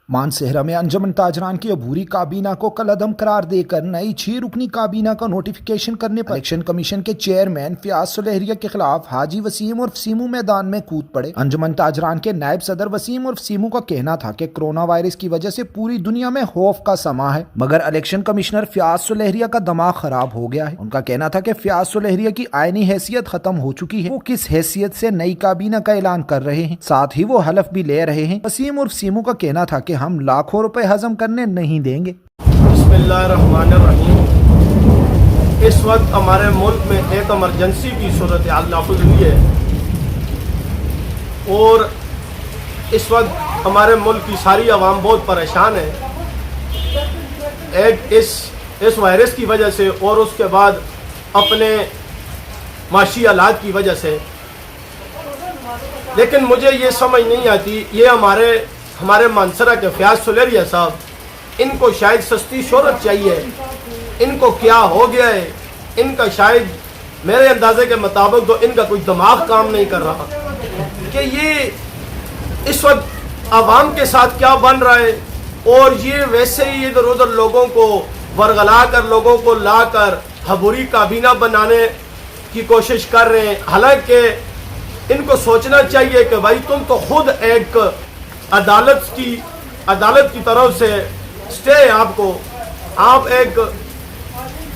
मानसेहरा में अंजुमन ताजरान की अबूरी काबीना को कलअदम करार देकर नई 6 रुकनी काबीना का नोटिफिकेशन करने पर इलेक्शन कमीशन के चेयरमैन फयाज सुलेहरिया के खिलाफ हाजी वसीम उर्फ सीमू मैदान में कूद पड़े। अंजुमन ताजरान के नायब सदर वसीम उर्फ सीमू का कहना था कि कोरोना वायरस की वजह से पूरी दुनिया में खौफ का समा है, मगर इलेक्शन कमिश्नर फयाज सुलेहरिया का दिमाग खराब हो गया है। उनका कहना था कि फयाज सुलेहरिया की आईनी हैसियत खत्म हो चुकी है, वो किस हैसियत से नई काबीना का ऐलान कर रहे हैं, साथ ही वो हलफ भी ले रहे हैं। वसीम उर्फ सीमू का कहना था कि हम लाखों रुपए हजम करने नहीं देंगे। बिस्मिल्लाहिर्रहमानिर्रहीम। इस वक्त हमारे मुल्क में एक इमरजेंसी की सूरत हाल नाफिज हुई है और इस वक्त हमारे मुल्क की सारी आवाम बहुत परेशान है, एक इस वायरस की वजह से और उसके बाद अपने माशी हालात की वजह से। लेकिन मुझे ये समझ नहीं आती, ये हमारे मानसरा के फयाज सुलेहरिया साहब, इनको शायद सस्ती शोहरत चाहिए, इनको क्या हो गया है, इनका शायद मेरे अंदाजे के मुताबिक तो इनका कोई दिमाग काम नहीं कर रहा कि ये इस वक्त आवाम के साथ क्या बन रहा है। और ये वैसे ही इधर उधर लोगों को वरगला कर, लोगों को ला कर हबूरी काबीना बनाने की कोशिश कर रहे हैं। हालांकि इनको सोचना चाहिए कि भाई तुम तो खुद एक अदालत की तरफ से स्टे है, आप एक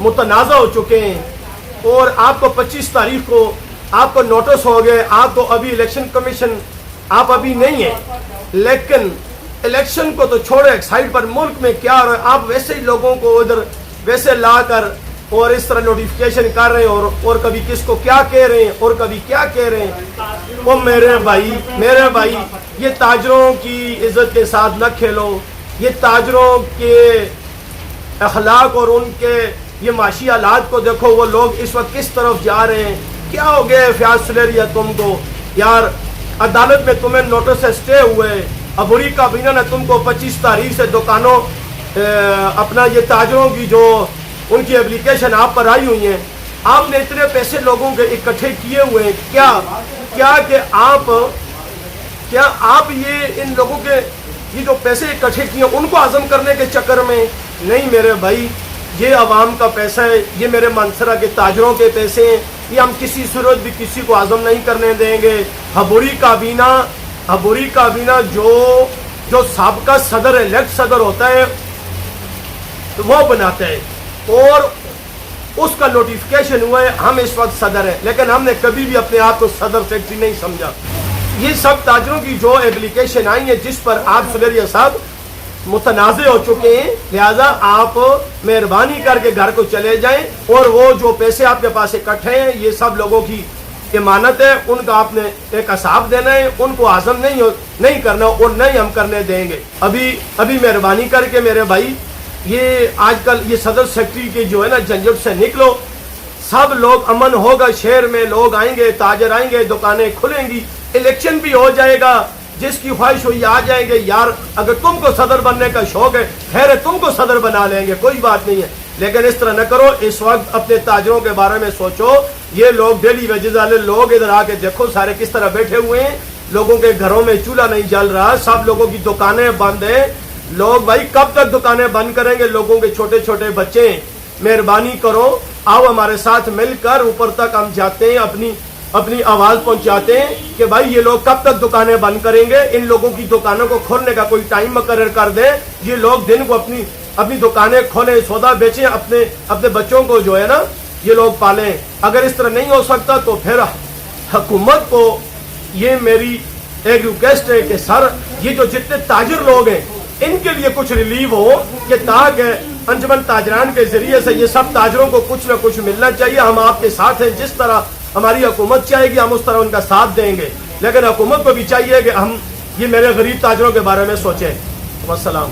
मुतनाज़ा हो चुके हैं और आपको 25 तारीख को आपको नोटिस हो गए। आप तो अभी इलेक्शन कमीशन आप अभी नहीं है, लेकिन इलेक्शन को तो छोड़े एक साइड पर मुल्क में क्या हो रहा है, आप वैसे ही लोगों को उधर वैसे ला कर और इस तरह नोटिफिकेशन कर रहे हैं और कभी किसको क्या कह रहे हैं और कभी क्या कह रहे हैं। वो मेरे भाई ये ताजरों की इज्जत के साथ न खेलो, ये ताजरों के अखलाक और उनके ये माशी हालात को देखो, वो लोग इस वक्त किस तरफ जा रहे हैं। क्या हो गया फयाज सुलेहरिया तुमको यार, अदालत में तुम्हें नोटिस से स्टे हुए, अबूरी काबीना ने तुमको 25 तारीख से दुकानों अपना ये ताजरों की जो उनकी एप्लीकेशन आप पर आई हुई है, आपने इतने पैसे लोगों के इकट्ठे किए हुए हैं, क्या आप ये इन लोगों के ये जो पैसे इकट्ठे किए उनको हजम करने के चक्कर में नहीं मेरे भाई, ये आवाम का पैसा है, ये मेरे मानसरा के ताजरों के पैसे हैं, ये हम किसी सूरत भी किसी को हजम नहीं करने देंगे। हबूरी काबीना जो साबका सदर इलेक्ट सदर होता है तो वो बनाते हैं और उसका नोटिफिकेशन हुआ है। हम इस वक्त सदर हैं, लेकिन हमने कभी भी अपने आप को सदर सेक्रेटरी नहीं समझा। ये सब ताजरों की जो एप्लीकेशन आई है जिस पर आप सुलेहरिया साहब मुतनाज़े हो चुके हैं, लिहाजा आप मेहरबानी करके घर को चले जाएं और वो जो पैसे आपके पास इकट्ठे हैं ये सब लोगों की इमानत है, उनका आपने एक हिसाब देना है, उनको हजम नहीं करना और नहीं हम करने देंगे। अभी मेहरबानी करके मेरे भाई ये आजकल ये सदर सेक्रेटरी के जो है ना झंझट से निकलो, सब लोग अमन होगा, शहर में लोग आएंगे, ताजर आएंगे, दुकानें खुलेंगी, इलेक्शन भी हो जाएगा, जिसकी ख्वाहिश हुई आ जाएंगे। यार अगर तुमको सदर बनने का शौक है, खैर है, तुमको सदर बना लेंगे, कोई बात नहीं है, लेकिन इस तरह न करो। इस वक्त अपने ताजरों के बारे में सोचो। ये लोग डेली वेजेस वाले लोग इधर आके देखो सारे किस तरह बैठे हुए हैं, लोगों के घरों में चूल्हा नहीं जल रहा, सब लोगों की दुकानें बंद है। लोग भाई कब तक दुकानें बंद करेंगे, लोगों के छोटे छोटे बच्चे। मेहरबानी करो, आओ हमारे साथ मिलकर ऊपर तक हम जाते हैं, अपनी आवाज पहुंचाते हैं कि भाई ये लोग कब तक दुकानें बंद करेंगे। इन लोगों की दुकानों को खोलने का कोई टाइम मुकर्रर कर दें, ये लोग दिन को अपनी दुकानें खोलें, सौदा बेचें, अपने बच्चों को जो है ना ये लोग पालें। अगर इस तरह नहीं हो सकता तो फिर हुकूमत को ये मेरी एक रिक्वेस्ट है कि सर ये जो जितने ताजिर लोग हैं इनके लिए कुछ रिलीफ हो कि ताकि अंजुमन ताजरान के जरिए से ये सब ताजरों को कुछ न कुछ मिलना चाहिए। हम आपके साथ हैं, जिस तरह हमारी हुकूमत चाहेगी हम उस तरह उनका साथ देंगे, लेकिन हुकूमत को भी चाहिए कि हम ये मेरे गरीब ताजरों के बारे में सोचें। वस्सलाम।